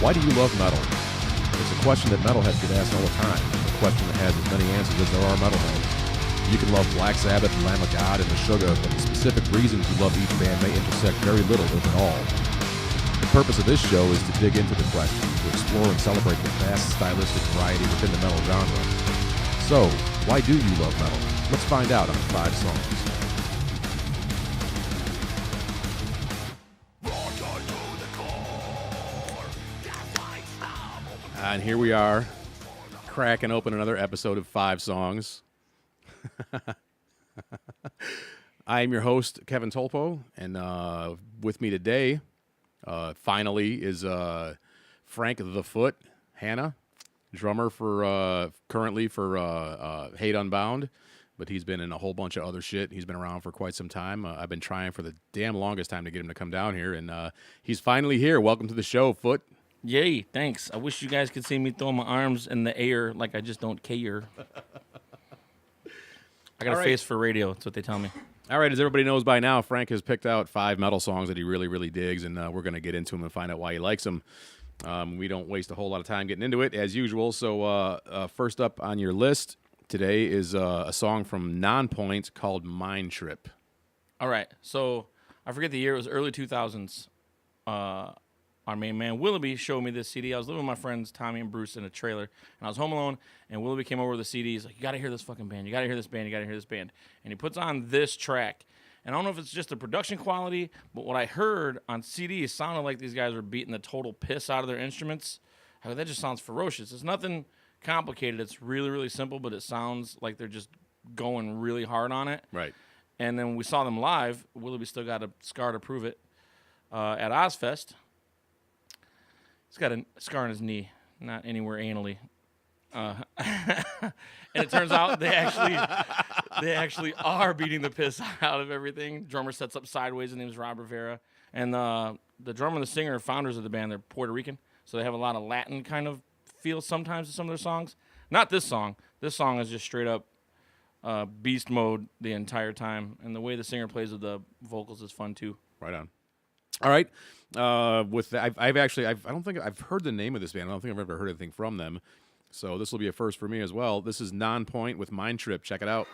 Why do you love metal? It's a question that metalheads get asked all the time. A question that has as many answers as there are metalheads. You can love Black Sabbath, Lamb of God, and Meshuggah, but the specific reasons you love each band may intersect very little, if at all. The purpose of this show is to dig into the question, to explore and celebrate the vast stylistic variety within the metal genre. So, why do you love metal? Let's find out on 5 songs. And here we are, cracking open another episode of 5 songs. I am your host, Kevin Tulppo, and with me today, finally, is Frank the Foot Hanna, drummer for currently for Hate Unbound, but he's been in a whole bunch of other shit. He's been around for quite some time. I've been trying for the damn longest time to get him to come down here, and he's finally here. Welcome to the show, Foot. Yay, thanks. I wish you guys could see me throw my arms in the air like I just don't care. I got a face for radio. That's what they tell me. All right, as everybody knows by now, Frank has picked out 5 metal songs that he really, really digs, and we're going to get into them and find out why he likes them. We don't waste a whole lot of time getting into it, as usual. So first up on your list today is a song from Nonpoint called Mind Trip. All right, so I forget the year. It was early 2000s. Our main man, Willibey, showed me this CD. I was living with my friends, Tommy and Bruce, in a trailer, and I was home alone, and Willibey came over with the CD. He's like, you got to hear this fucking band. You got to hear this band. You got to hear this band. And he puts on this track. And I don't know if it's just the production quality, but what I heard on CD, it sounded like these guys were beating the total piss out of their instruments. I mean, that just sounds ferocious. It's nothing complicated. It's really, really simple, but it sounds like they're just going really hard on it. Right. And then when we saw them live, Willibey still got a scar to prove it, at Ozfest. He's got a scar on his knee, not anywhere anally. And it turns out they actually are beating the piss out of everything. Drummer sets up sideways. His name is Rob Rivera. And the drummer and the singer are founders of the band. They're Puerto Rican, so they have a lot of Latin kind of feel sometimes to some of their songs. Not this song. This song is just straight up beast mode the entire time. And the way the singer plays with the vocals is fun, too. Right on. All right. With that, I don't think I've heard the name of this band. I don't think I've ever heard anything from them. So this will be a first for me as well. This is Nonpoint with Mind Trip. Check it out.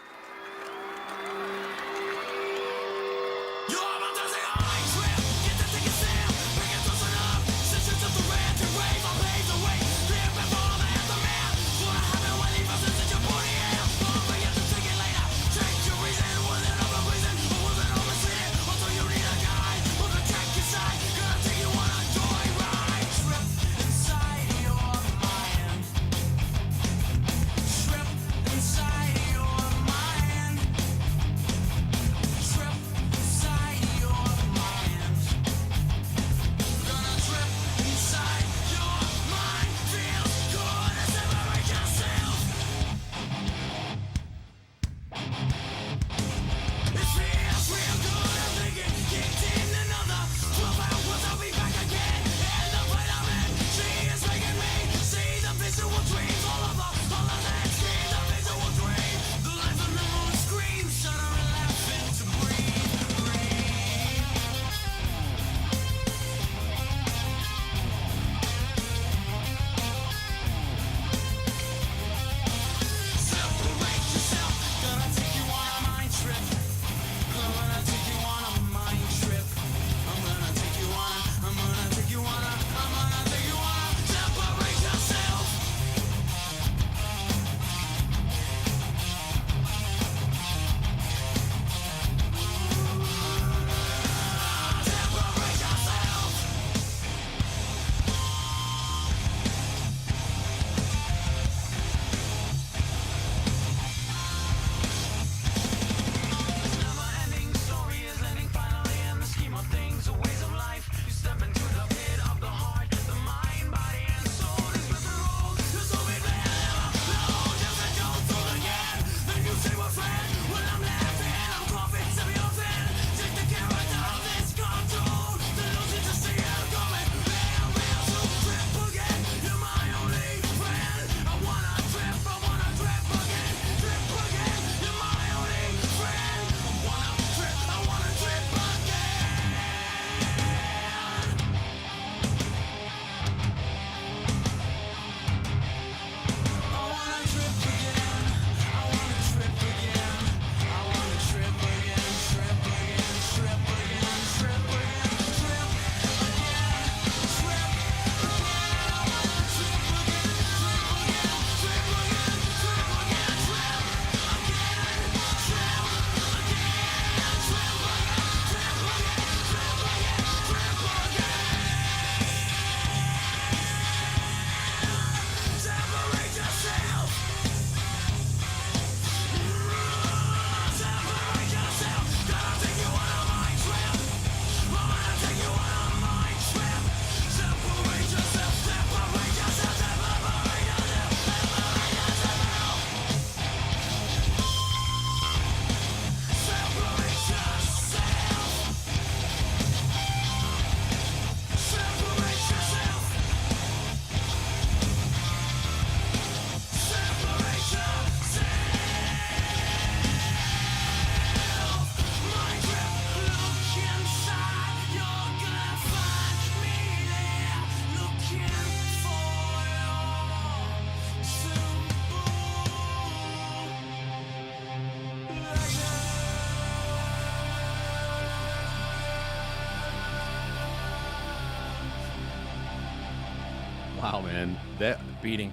Wow, man, that beating.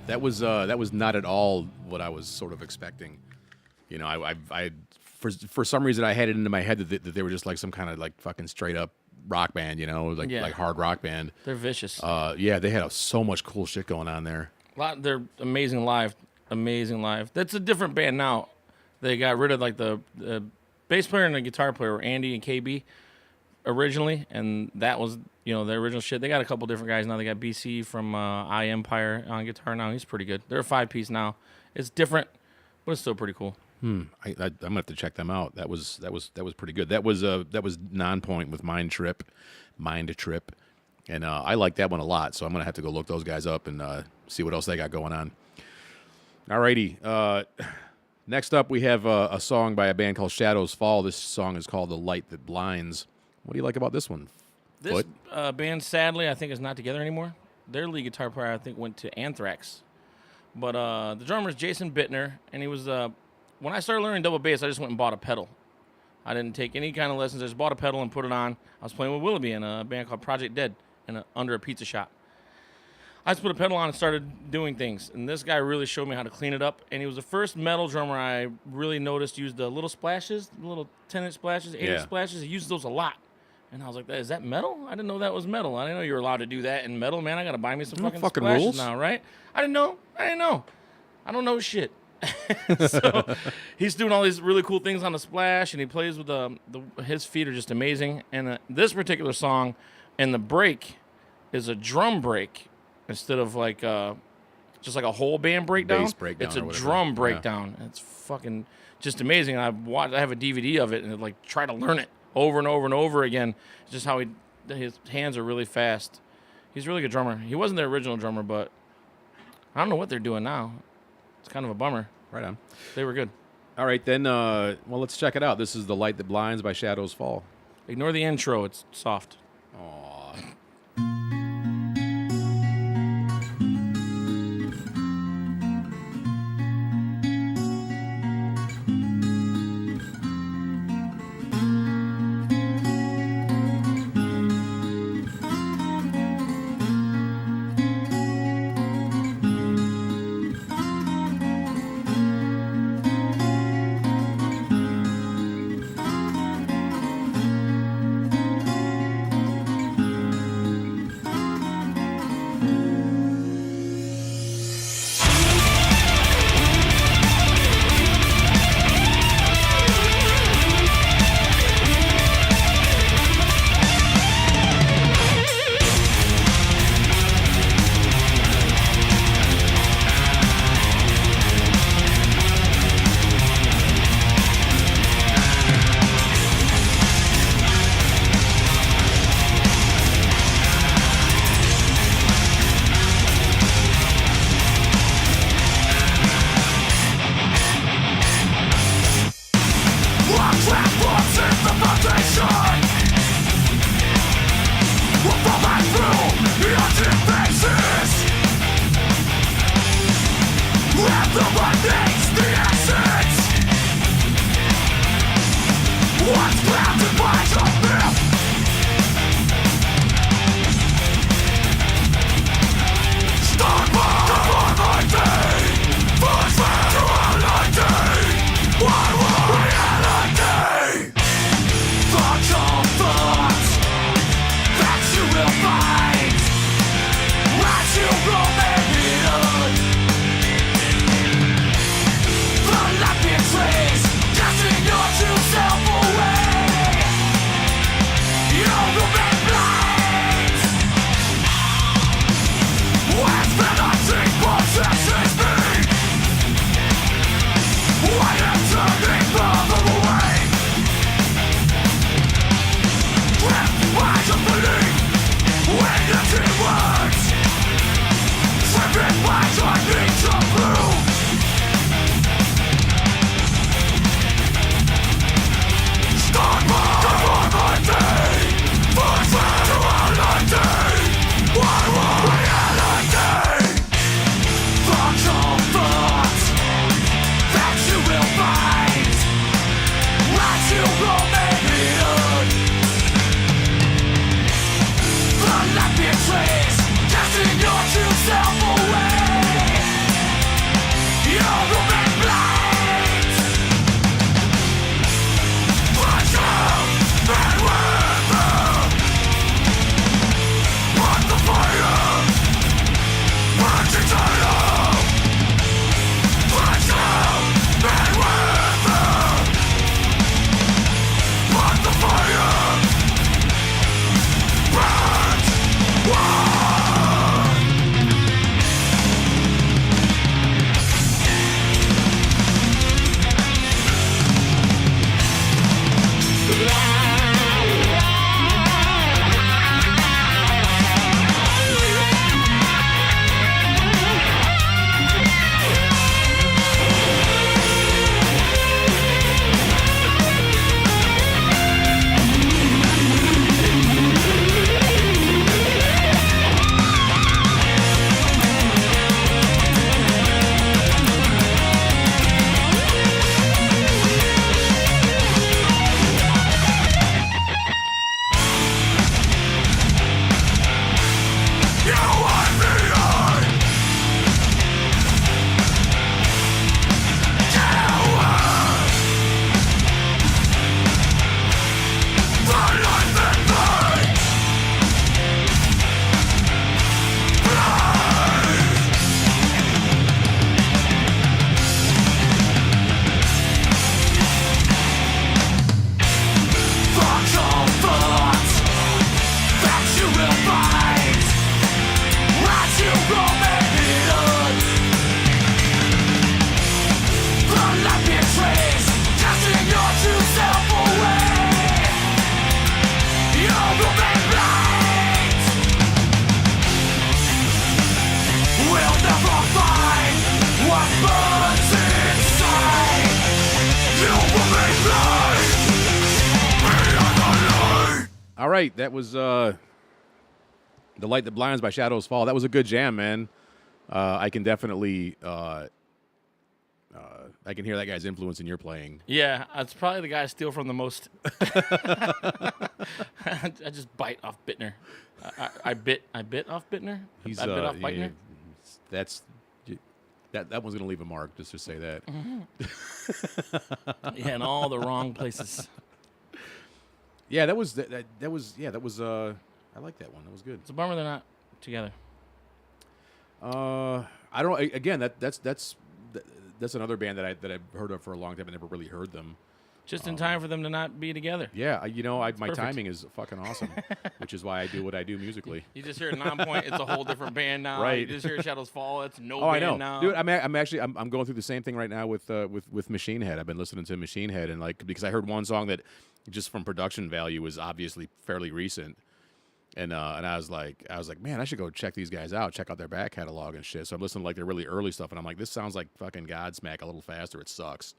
That was not at all what I was sort of expecting. You know, I for some reason I had it into my head that they were just like some kind of like fucking straight up rock band, you know, like hard rock band. They're vicious. Yeah, they had so much cool shit going on there. They're amazing live. That's a different band now. They got rid of like the bass player and the guitar player were Andy and KB originally, and that was, you know, the original shit. They got a couple different guys now. They got BC from I Empire on guitar now. He's pretty good. They're a 5-piece now. It's different, but it's still pretty cool. I'm gonna have to check them out. That was pretty good. That was Nonpoint with Mind Trip, and I like that one a lot. So I'm gonna have to go look those guys up and see what else they got going on. Alrighty. Next up, we have a song by a band called Shadows Fall. This song is called "The Light That Blinds." What do you like about this one? This band, sadly, I think is not together anymore. Their lead guitar player, I think, went to Anthrax. But the drummer is Jason Bittner, and he was when I started learning double bass, I just went and bought a pedal. I didn't take any kind of lessons. I just bought a pedal and put it on. I was playing with Willibey in a band called Project Dead under a pizza shop. I just put a pedal on and started doing things. And this guy really showed me how to clean it up. And he was the first metal drummer I really noticed used the little splashes, the little 10-inch splashes, 8-inch splashes. He used those a lot. And I was like, is that metal? I didn't know that was metal. I didn't know you were allowed to do that in metal, man. I got to buy me some fucking splashes rules now, right? I didn't know. I don't know shit. So he's doing all these really cool things on the splash, and he plays with his feet are just amazing. And this particular song, and the break is a drum break instead of like just like a whole band breakdown. Bass breakdown. It's a drum breakdown. Yeah. It's fucking just amazing. I have a DVD of it, and like try to learn it over and over and over again. It's just how his hands are really fast. He's a really good drummer. He wasn't the original drummer, but I don't know what they're doing now. It's kind of a bummer. Right on. They were good. All right, then, well, let's check it out. This is The Light That Blinds by Shadows Fall. Ignore the intro. It's soft. Aww. All right, that was The Light That Blinds by Shadows Fall. That was a good jam, man. I can definitely I can hear that guy's influence in your playing. Yeah, it's probably the guy I steal from the most. I just bite off Bittner. I bit off Bittner. I bit off Bittner. That one's gonna leave a mark. Just to say that. Yeah, in all the wrong places. Yeah, that was. I like that one. That was good. It's a bummer they're not together. I don't. Again, that's another band that I've heard of for a long time. I never really heard them. Just in time for them to not be together. Yeah, my perfect. timing is fucking awesome, which is why I do what I do musically. You just hear Non-Point, it's a whole different band now. Right. You just hear Shadows Fall, it's no I band know, now. dude. I'm going through the same thing right now with Machine Head. I've been listening to Machine Head, and because I heard one song that just from production value was obviously fairly recent, and I was like, man, I should go check these guys out, check out their back catalog and shit. So I'm listening to their really early stuff, and I'm like, this sounds like fucking Godsmack a little faster. It sucks.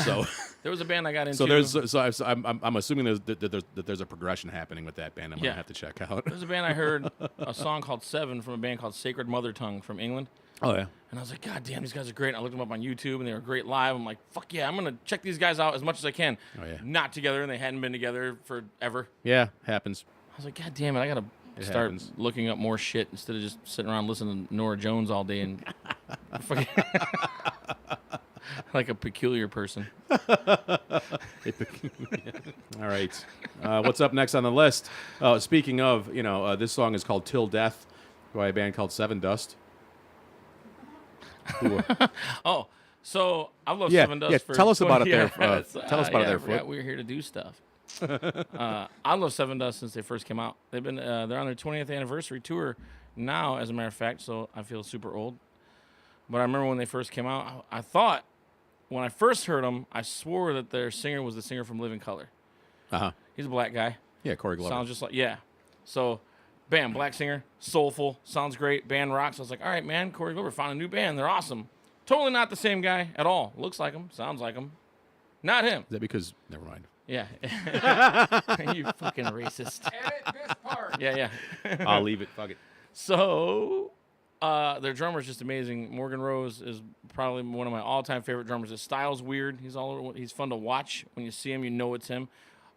So there was a band I got into. I'm assuming that there's a progression happening with that band. I'm gonna have to check out. There's a band I heard a song called Seven from a band called Sacred Mother Tongue from England. Oh yeah. And I was like, God damn, these guys are great. And I looked them up on YouTube, and they were great live. I'm like, fuck yeah, I'm gonna check these guys out as much as I can. Oh yeah. Not together, and they hadn't been together forever. Yeah, happens. I was like, God damn it, I gotta start looking up more shit instead of just sitting around listening to Nora Jones all day and fucking like a peculiar person. All right. What's up next on the list? Speaking of, this song is called Till Death by a band called Sevendust. Oh, so I love Sevendust for tell us about it there. Tell us about it there, Foot. We're here to do stuff. I love Sevendust since they first came out. They're on their 20th anniversary tour now, as a matter of fact, so I feel super old. But I remember when they first came out, I thought, when I first heard them, I swore that their singer was the singer from Living Colour. Uh-huh. He's a black guy. Yeah, Corey Glover. Sounds just like, yeah. So, bam, black singer, soulful, sounds great, band rocks. I was like, all right, man, Corey Glover found a new band. They're awesome. Totally not the same guy at all. Looks like him, sounds like him. Not him. Is that because, never mind. Yeah. You fucking racist. Edit this part. Yeah. I'll leave it. Fuck it. So, their drummer's just amazing. Morgan Rose is probably one of my all-time favorite drummers. His style's weird. He's fun to watch. When you see him, you know it's him.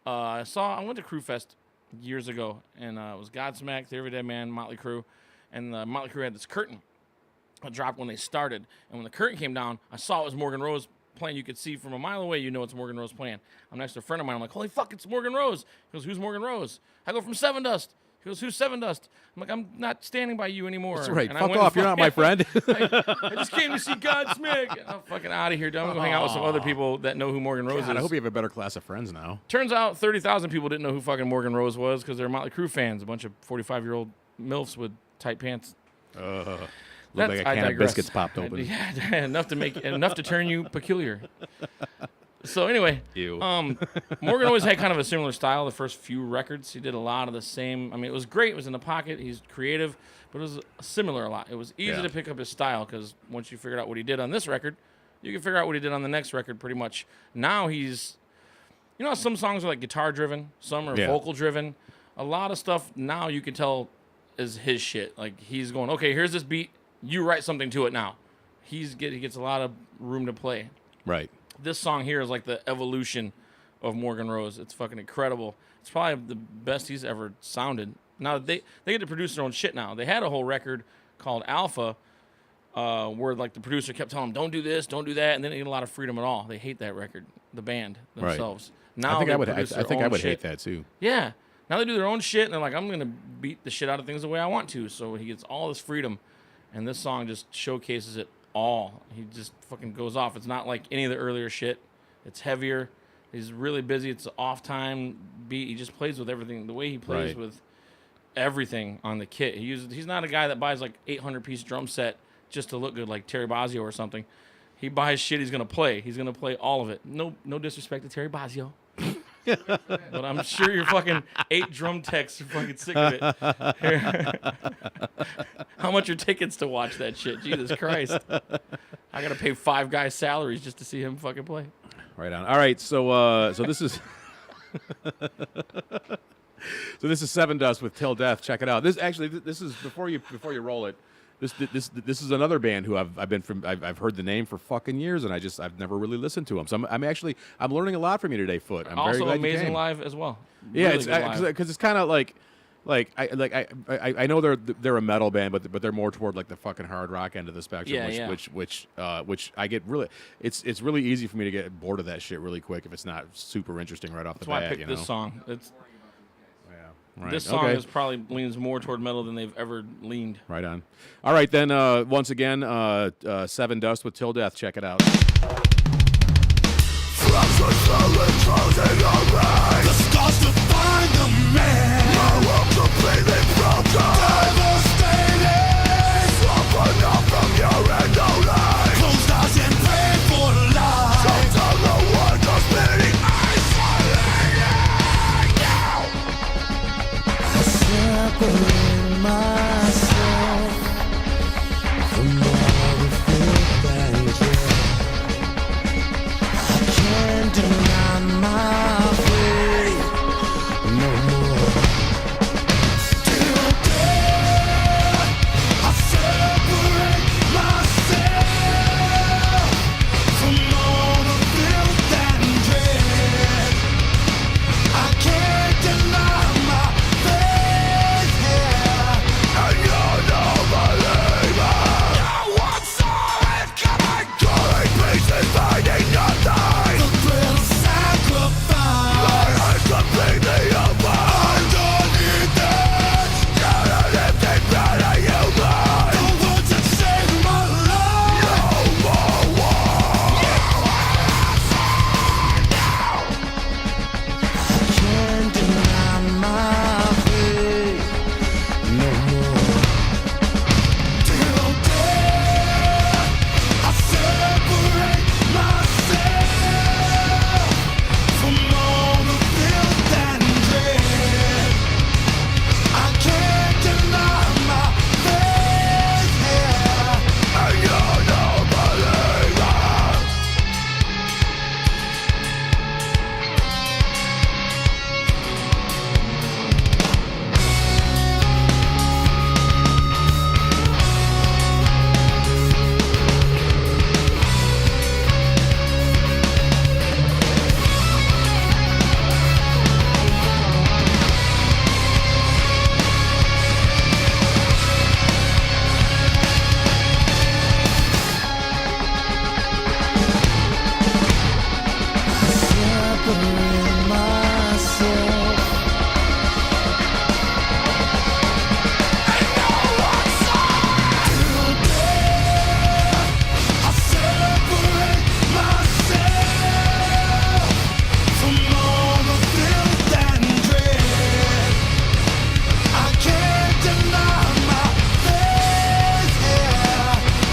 I went to Crew Fest years ago, and it was Godsmack, The Everyday Man, Motley Crue, and Motley Crue had this curtain that dropped when they started. And when the curtain came down, I saw it was Morgan Rose playing. You could see from a mile away, you know it's Morgan Rose playing. I'm next to a friend of mine. I'm like, holy fuck, it's Morgan Rose. He goes, who's Morgan Rose? I go, from Sevendust. He goes, who's Sevendust? I'm like, I'm not standing by you anymore. That's right. And Fuck off. You're not my friend. I just came to see Godsmack. I'm fucking out of here. I'm going to go hang out with some other people that know who Morgan Rose is. I hope you have a better class of friends now. Turns out 30,000 people didn't know who fucking Morgan Rose was because they're Motley Crue fans. A bunch of 45-year-old MILFs with tight pants. Look like a can of biscuits popped open. Yeah, enough to turn you peculiar. So anyway, Morgan always had kind of a similar style. The first few records, he did a lot of the same. I mean, it was great. It was in the pocket. He's creative, but it was similar a lot. It was easy to pick up his style because once you figured out what he did on this record, you can figure out what he did on the next record pretty much. Now he's, how some songs are like guitar driven, some are vocal driven. A lot of stuff now you can tell is his shit. Like he's going, okay, here's this beat. You write something to it now. He gets a lot of room to play. Right. This song here is like the evolution of Morgan Rose. It's fucking incredible. It's probably the best he's ever sounded. Now, they get to produce their own shit now. They had a whole record called Alpha where like the producer kept telling them, don't do this, don't do that, and they didn't get a lot of freedom at all. They hate that record, the band themselves. Right. Now I think I would hate that too. Yeah. Now they do their own shit, and they're like, I'm going to beat the shit out of things the way I want to. So he gets all this freedom, and this song just showcases it all. He just fucking goes off. It's not like any of the earlier shit. It's heavier. He's really busy. It's an off-time beat. He just plays with everything. The way he plays with everything on the kit. He's not a guy that buys like 800-piece drum set just to look good like Terry Bozzio or something. He buys shit he's going to play. He's going to play all of it. No disrespect to Terry Bozzio. But I'm sure your fucking 8 drum techs are fucking sick of it. How much are tickets to watch that shit? Jesus Christ. I got to pay 5 guys' salaries just to see him fucking play. Right on. All right, so this is So this is Sevendust with Till Death. Check it out. This is before you roll it. This is another band who I've heard the name for fucking years, and I've never really listened to them. So I'm learning a lot from you today, Foot. I'm also very glad amazing you came. live as well. Yeah, Really because it's kind of I know they're a metal band, but they're more toward like the fucking hard rock end of the spectrum, which I get really. It's really easy for me to get bored of that shit really quick if it's not super interesting right off the bat. That's why I picked this song. Right. This song is probably leans more toward metal than they've ever leaned. Right on. All right, then, once again, Sevendust with Till Death. Check it out. The scars define the man. My world completely broken. Devastated. Suffering up from your end only. Closed eyes and pain for life. Sometimes the world goes spinning. Separate myself from all the fear and dread. I can't deny my faith no more. Till death, I separate myself from all the filth and dread. I can't deny my faith. Finding nothing. The thrill of sacrifice. My heart completely apart. Underneath it, got an empty body human. The words that saved my life. No more war. I can't deny my faith no more. Till death, I separate myself from all the filth and dread. I can't deny my faith, and you're no believer. Separate myself. Till death, I separate myself from all the filth and dread. I can't deny my faith,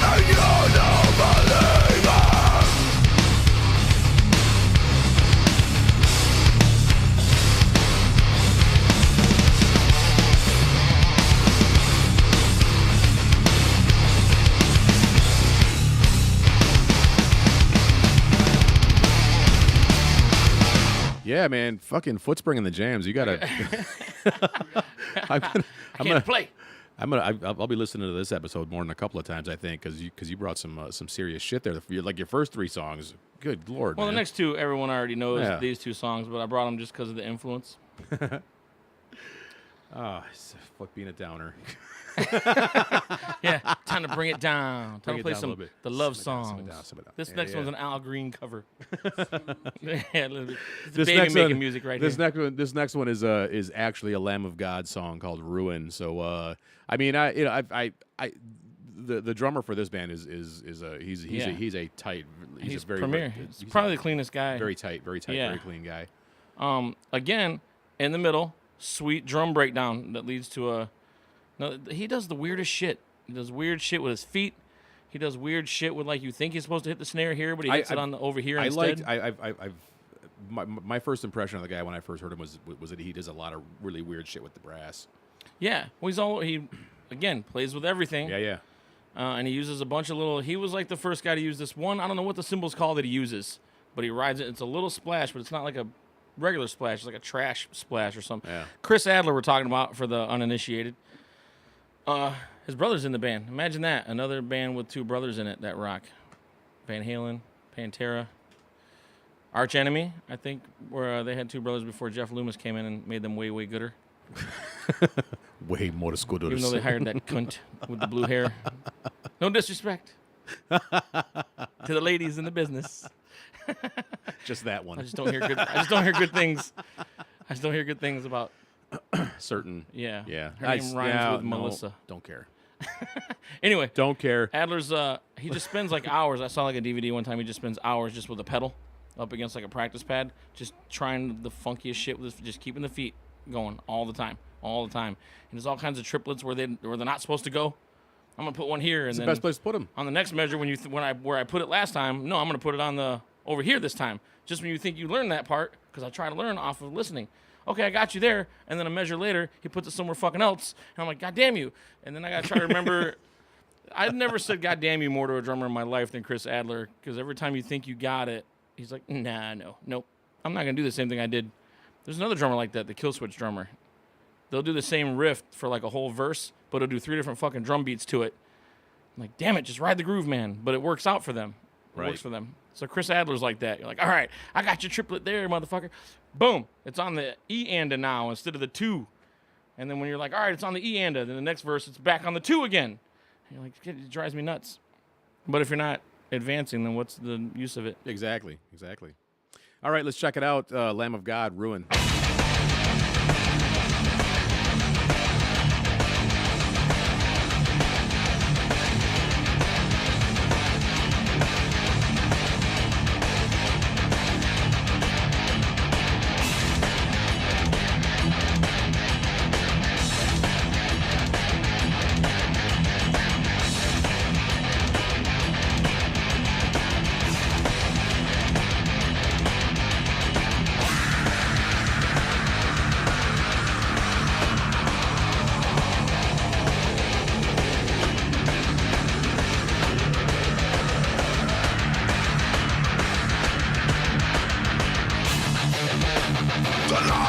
and you're no believer. Yeah, man, fucking Foot's bringing the jams. You gotta. I can't play. I'll be listening to this episode more than a couple of times, I think, because you brought some serious shit there. Like your first three songs. Good lord. Well, man. the next two, everyone already knows Yeah. these two songs, but I brought them just because of the influence. It's Foot being a downer. Yeah, time to bring it down. Time Bring to it play down a some little bit. the love Simmer songs. down, simmer down. This Yeah, next yeah. one's an Al Green cover. Yeah, a little bit. It's This baby next making one- music right this here. This next one is actually a Lamb of God song called Ruin. So I mean the drummer for this band is he's a tight He's a very premier. He's probably the cleanest guy. very tight, Yeah. very clean guy. Again, in the middle, sweet drum breakdown that leads to a. No, he does the weirdest shit. He does weird shit with his feet. He does weird shit with, like, you think he's supposed to hit the snare here, but he hits it on the over here instead. My first impression of the guy when I first heard him was that he does a lot of really weird shit with the brass. Yeah, well, he again plays with everything. Yeah. And he uses a bunch of little. He was like the first guy to use this one. I don't know what the symbol's called that he uses, but he rides it. It's a little splash, but it's not like a regular splash. It's like a trash splash or something. Yeah. Chris Adler we're talking about for the uninitiated. His brother's in the band. Imagine that. Another band with two brothers in it that rock. Van Halen, Pantera. Arch Enemy, I think, where they had two brothers before Jeff Loomis came in and made them way, way gooder. Way more to school to Even though they hired that cunt with the blue hair. No disrespect to the ladies in the business. Just that one. I just don't hear good things. I just don't hear good things about. Certain. Yeah. Yeah. Her name rhymes with Melissa. Don't care. Anyway, Don't care. Adler's he just spends like hours. I saw like a DVD one time. He just spends hours just with a pedal up against like a practice pad, just trying the funkiest shit with just keeping the feet going all the time. And there's all kinds of triplets where they're not supposed to go. I'm gonna put one here, and It's then the best place to put them. on the next measure where I put it last time. No, I'm gonna put it on the over here this time. Just when you think you learned that part, because I try to learn off of listening. Okay, I got you there, and then a measure later, he puts it somewhere fucking else, and I'm like, God damn you! And then I gotta try to remember. I've never said God damn you more to a drummer in my life than Chris Adler, because every time you think you got it, he's like, nope, I'm not gonna do the same thing I did. There's another drummer like that, the Killswitch drummer. They'll do the same riff for like a whole verse, but he'll do 3 different fucking drum beats to it. I'm like, damn it, just ride the groove, man. But it works out for them. It Right. works for them. So Chris Adler's like that. You're like, all right, I got your triplet there, motherfucker. Boom. It's on the E-anda now instead of the 2. And then when you're like, all right, it's on the E-anda, then the next verse, it's back on the 2 again. And you're like, it drives me nuts. But if you're not advancing, then what's the use of it? Exactly. All right, let's check it out. Lamb of God, Ruin. Torture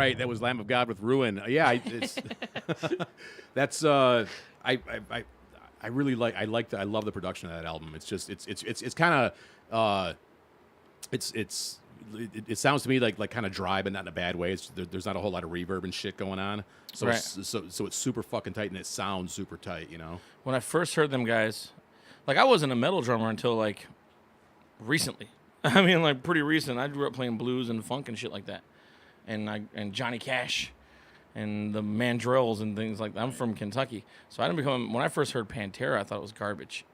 right, that was Lamb of God with Ruin. Yeah, it's that's I really I love the production of that album. It's just it's kind of it sounds to me like kind of dry, but not in a bad way. There's not a whole lot of reverb and shit going on. So Right. so it's super fucking tight and it sounds super tight. You know. When I first heard them guys, like I wasn't a metal drummer until like recently. I mean, like pretty recent. I grew up playing blues and funk and shit like that, and Johnny Cash, and the mandrels and things like that. I'm from Kentucky, so I didn't become. When I first heard Pantera, I thought it was garbage.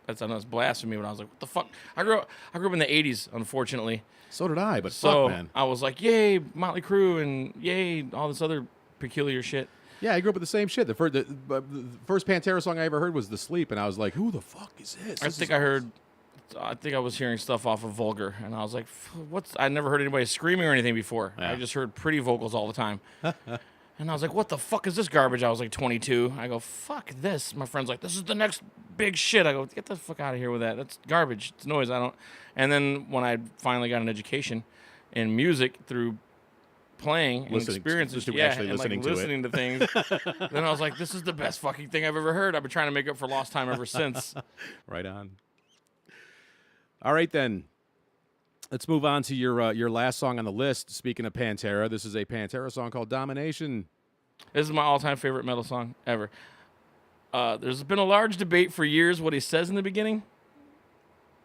I know it's blasphemy, but I was like, what the fuck? I grew up in the '80s, unfortunately. So did I, but So fuck, man. I was like, yay, Motley Crue, and yay, all this other peculiar shit. Yeah, I grew up with the same shit. The first Pantera song I ever heard was "The Sleep," and I was like, "Who the fuck is this?" I think I was hearing stuff off of Vulgar, and I was like, I never heard anybody screaming or anything before. Yeah. I just heard pretty vocals all the time. And I was like, what the fuck is this garbage? I was like 22. I go, fuck this. My friend's like, this is the next big shit. I go, get the fuck out of here with that. That's garbage. It's noise. And then when I finally got an education in music through playing and experiences, listening to things, then I was like, this is the best fucking thing I've ever heard. I've been trying to make up for lost time ever since. Right on. All right, then. Let's move on to your last song on the list. Speaking of Pantera, this is a Pantera song called "Domination." This is my all-time favorite metal song ever. There's been a large debate for years what he says in the beginning.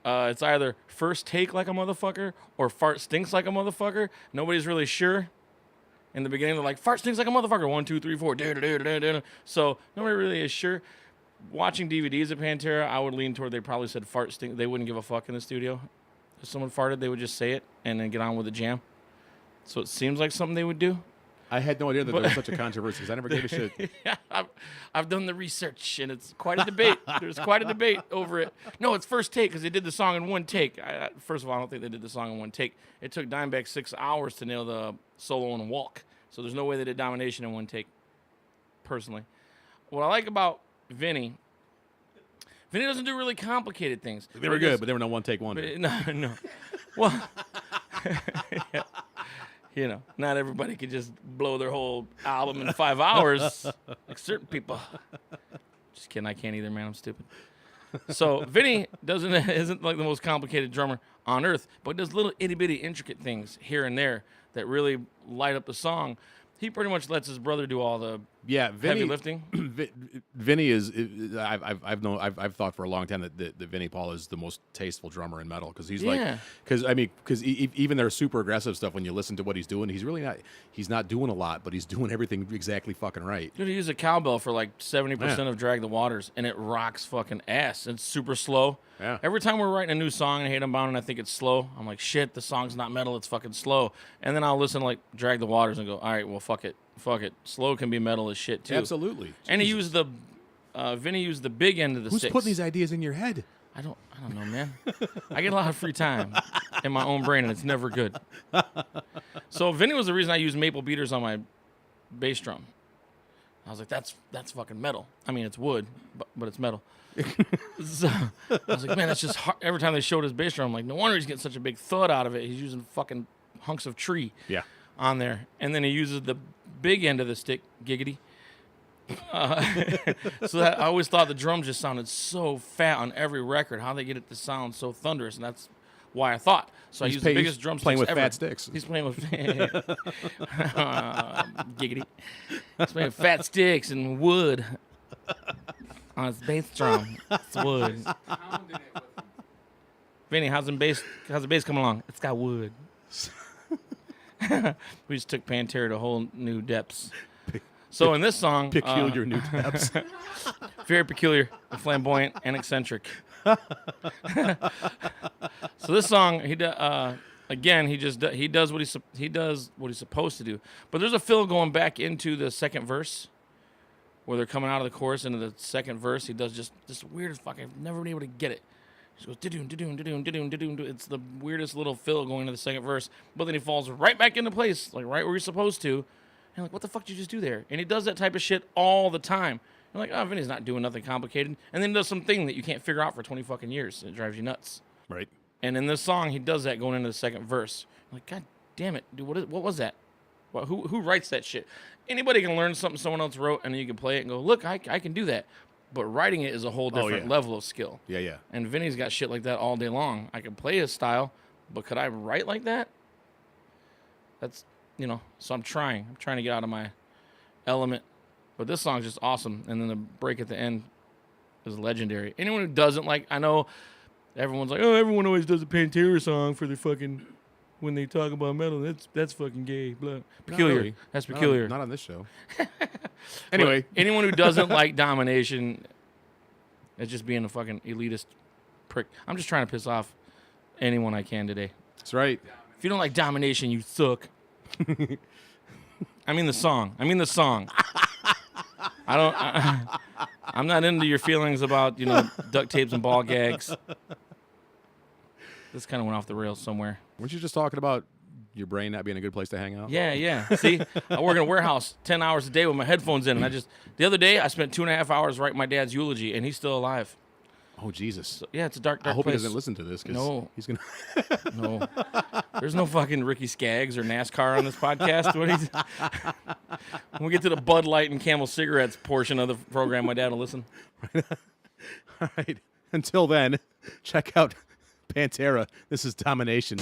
It's either first take like a motherfucker or fart stinks like a motherfucker. Nobody's really sure. In the beginning, they're like, fart stinks like a motherfucker. 1, 2, 3, 4. So nobody really is sure. Watching DVDs of Pantera, I would lean toward they probably said fart stink. They wouldn't give a fuck in the studio. If someone farted, they would just say it and then get on with the jam. So it seems like something they would do. I had no idea that there was such a controversy because I never gave a shit. Yeah, I've done the research, and it's quite a debate. There's quite a debate over it. No, it's first take because they did the song in one take. First of all, I don't think they did the song in one take. It took Dimebag 6 hours to nail the solo and walk. So there's no way they did Domination in one take, personally. What I like about Vinny doesn't do really complicated things. They were good, but they were no one-take wonder. No. Well, yeah. You know, not everybody could just blow their whole album in 5 hours, like certain people. Just kidding, I can't either, man. I'm stupid. So Vinny isn't like the most complicated drummer on earth, but does little itty-bitty intricate things here and there that really light up the song. He pretty much lets his brother do all the heavy lifting. Vinny is. I've thought for a long time that Vinny Paul is the most tasteful drummer in metal because he's because even their super aggressive stuff. When you listen to what he's doing, he's not doing a lot, but he's doing everything exactly fucking right. Dude, he used a cowbell for like 70% of Drag the Waters, and it rocks fucking ass. It's super slow. Yeah. Every time we're writing a new song in Hate Unbound and I think it's slow, I'm like, shit, the song's not metal, it's fucking slow. And then I'll listen to like Drag the Waters and go, all right, well, fuck it. Slow can be metal as shit too. Absolutely. And he used Vinny used the big end of the Who's sticks. putting these ideas in your head? I don't know, man. I get a lot of free time in my own brain, and it's never good. So Vinny was the reason I used maple beaters on my bass drum. I was like, that's fucking metal. I mean, it's wood, but it's metal. So I was like, man, that's just hard. Every time they showed his bass drum, I'm like, no wonder he's getting such a big thud out of it. He's using fucking hunks of tree on there. And then he uses the big end of the stick, giggity. So that I always thought the drum just sounded so fat on every record. How they get it to sound so thunderous, and that's why I thought. So I used the biggest drumsticks playing with ever. fat sticks. He's playing with giggity. He's playing with fat sticks and wood on his bass drum. It's wood. Vinny, how's the bass coming along? It's got wood. We just took Pantera to whole new depths. So in this song, Peculiar new depths. Very peculiar, flamboyant, and eccentric. So this song, he does what he's supposed to do. But there's a fill going back into the second verse, where they're coming out of the chorus into the second verse. He does just this weird fucking. I've never been able to get it. He goes da-doon, da-doon, da-doon, da-doon, da-doon. It's the weirdest little fill going into the second verse, but then he falls right back into place, like right where he's supposed to. And like, what the fuck did you just do there? And he does that type of shit all the time. You're like, oh, Vinny's not doing nothing complicated. And then he does something that you can't figure out for 20 fucking years. It drives you nuts. Right. And in this song, he does that going into the second verse. I'm like, God damn it, dude, what was that? Well, who writes that shit? Anybody can learn something someone else wrote, and then you can play it and go, look, I can do that. But writing it is a whole different level of skill. Yeah, yeah. And Vinny's got shit like that all day long. I can play his style, but could I write like that? That's, so I'm trying. I'm trying to get out of my element. But this song's just awesome. And then the break at the end is legendary. Anyone who doesn't like, I know everyone's like, oh, everyone always does a Pantera song for their fucking, when they talk about metal. That's fucking gay. Blah. Peculiar. Really. That's peculiar. Not on this show. Anyway. But anyone who doesn't like Domination is just being a fucking elitist prick. I'm just trying to piss off anyone I can today. That's right. If you don't like Domination, you suck. I mean the song. I'm not into your feelings about, duct tapes and ball gags. This kind of went off the rails somewhere. Weren't you just talking about your brain not being a good place to hang out? Yeah. See, I work in a warehouse 10 hours a day with my headphones in, and the other day I spent 2.5 hours writing my dad's eulogy, and he's still alive. Oh, Jesus. So, yeah, it's a dark I hope place. he doesn't listen to this. No. He's going to. No. There's no fucking Ricky Skaggs or NASCAR on this podcast. When we get to the Bud Light and Camel cigarettes portion of the program, my dad will listen. All right. Until then, check out Pantera. This is Domination.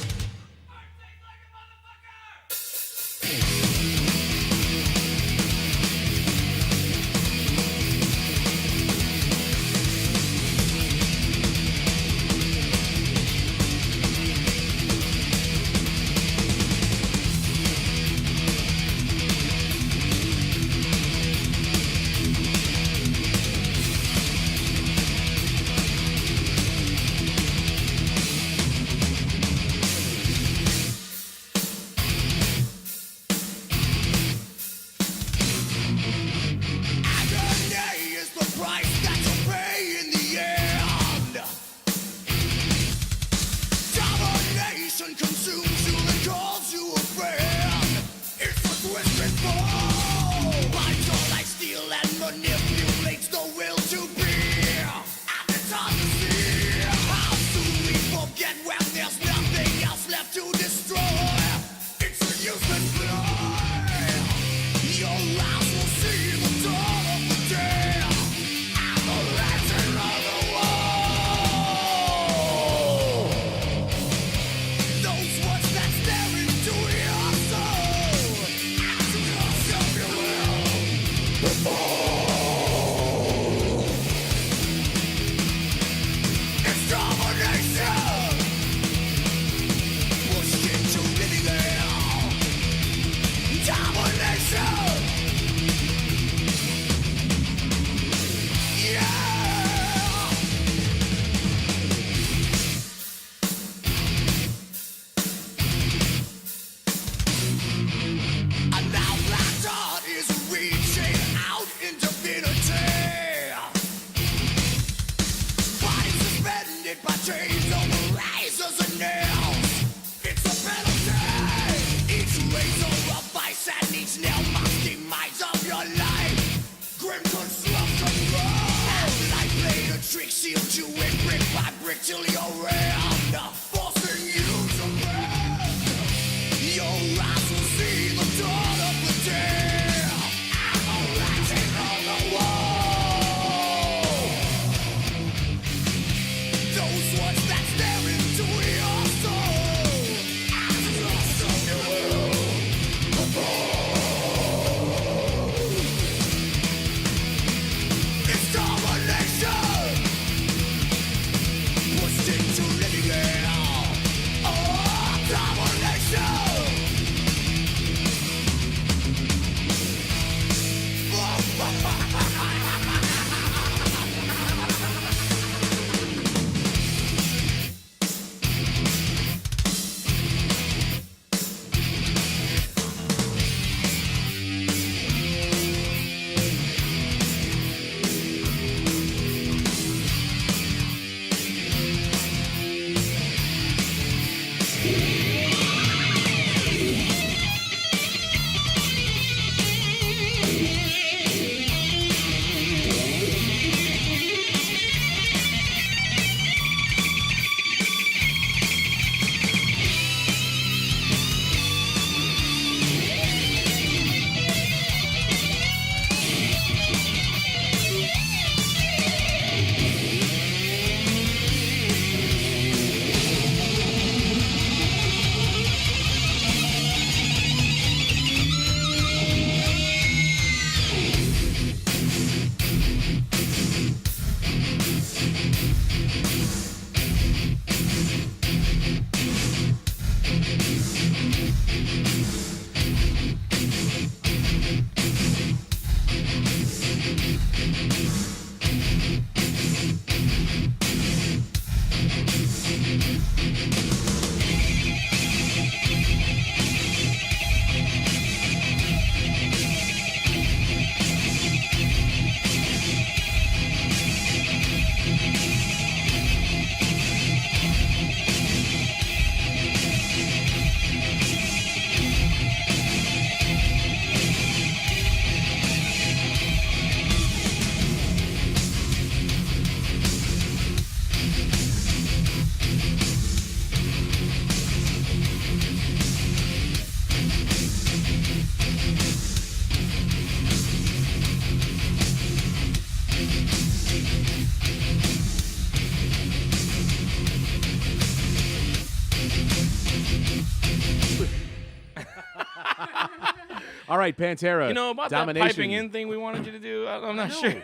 All right, Pantera. You know about Domination. that piping in thing we wanted you to do? I'm not sure.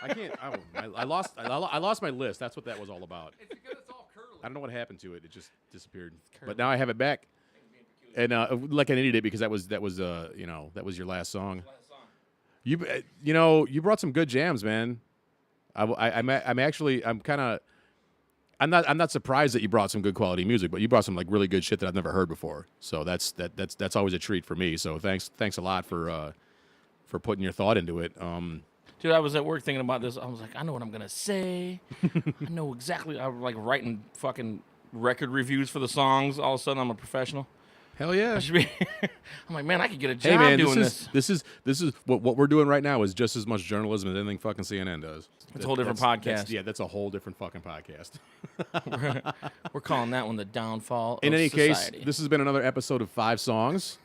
I can't. I lost my list. That's what that was all about. It's because it's all curly. I don't know what happened to it. It just disappeared. But now I have it back. And like I needed it because that was your last song. You brought some good jams, man. I'm not surprised that you brought some good quality music, but you brought some like really good shit that I've never heard before. So that's always a treat for me. So thanks a lot for putting your thought into it. Dude, I was at work thinking about this. I was like, I know what I'm gonna say. I know exactly. I'm like writing fucking record reviews for the songs. All of a sudden, I'm a professional. Hell yeah! I should be I'm like, man, I could get a job Hey man, doing this. This is what we're doing right now is just as much journalism as anything fucking CNN does. It's a whole different podcast. That's a whole different fucking podcast. We're calling that one the downfall In of any society. case, this has been another episode of 5 songs.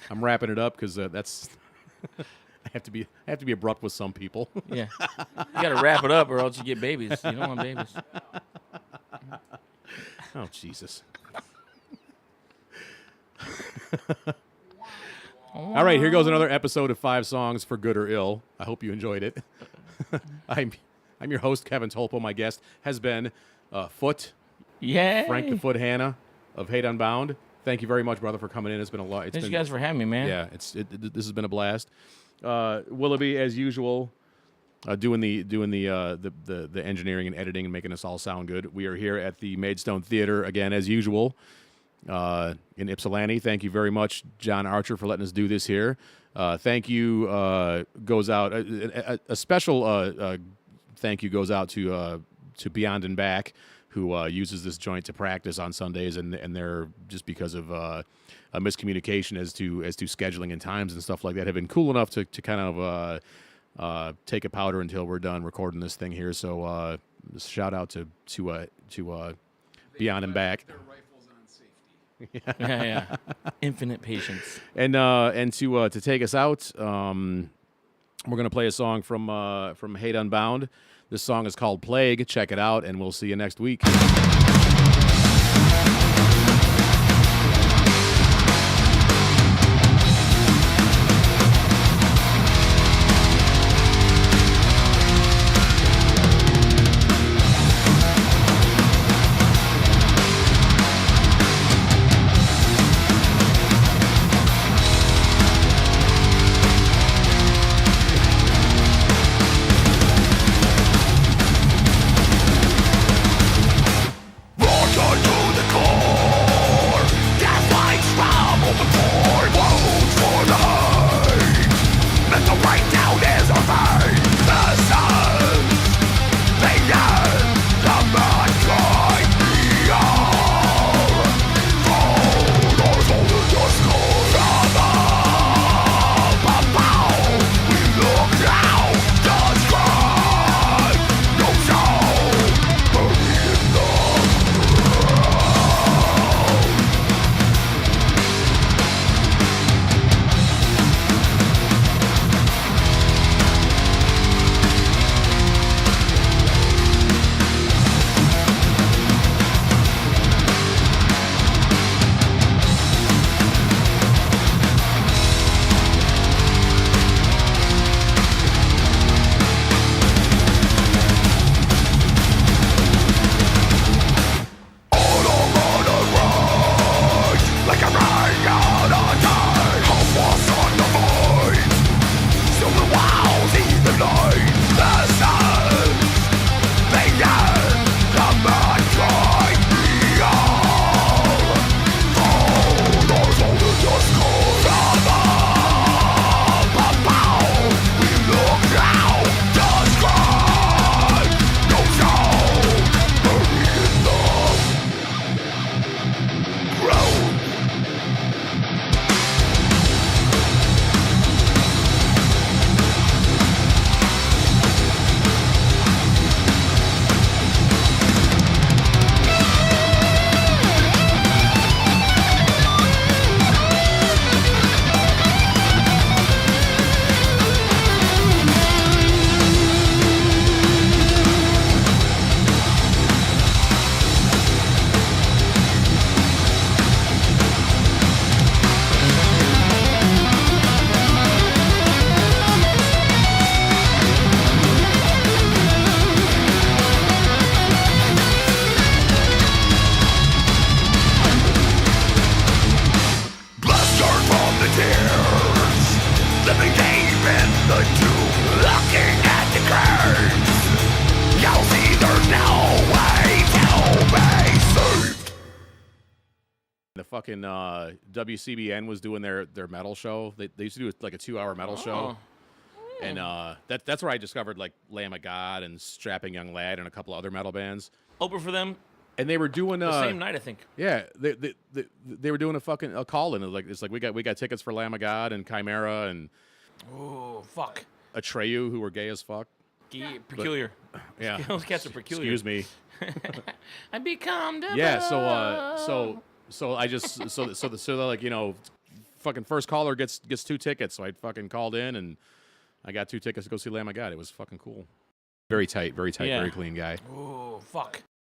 I'm wrapping it up because that's. I have to be abrupt with some people. Yeah, you got to wrap it up, or else you get babies. You don't want babies. Oh Jesus! All right, here goes another episode of 5 songs for good or ill. I hope you enjoyed it. I'm your host, Kevin Tulppo. My guest has been Foot, Yeah, Frank the Foot Hanna of Hate Unbound. Thank you very much, brother, for coming in. It's been a lot. Thanks you guys for having me, man. Yeah, this has been a blast. Willibey, as usual, doing the engineering and editing and making us all sound good. We are here at the Maidstone Theatre again, as usual, in Ypsilanti. Thank you very much, John Archer, for letting us do this here. Thank you goes out a special thank you goes out to Beyond and Back, who uses this joint to practice on Sundays, and they're just because of a miscommunication as to scheduling and times and stuff like that, have been cool enough to kind of take a powder until we're done recording this thing here. So shout out to Beyond and Back. Their rifles on safety. yeah. Infinite patience. And to take us out, we're gonna play a song from Hate Unbound. This song is called Plague. Check it out, and we'll see you next week. the fucking WCBN was doing their metal show. They used to do like a 2-hour metal show. And that's where I discovered like Lamb of God and Strapping Young Lad and a couple of other metal bands. Open for them And they were doing the same night, I think. Yeah, they were doing a call in. It's like we got tickets for Lamb of God and Chimera and Oh, fuck. Atreyu, who were gay as fuck. Peculiar. Yeah, Those cats are peculiar. excuse me. I become the Yeah, so I just so like, you know, fucking first caller gets 2 tickets. So I fucking called in and I got 2 tickets to go see Lamb of God. It was fucking cool. Very tight, Yeah. very clean guy. Oh, fuck.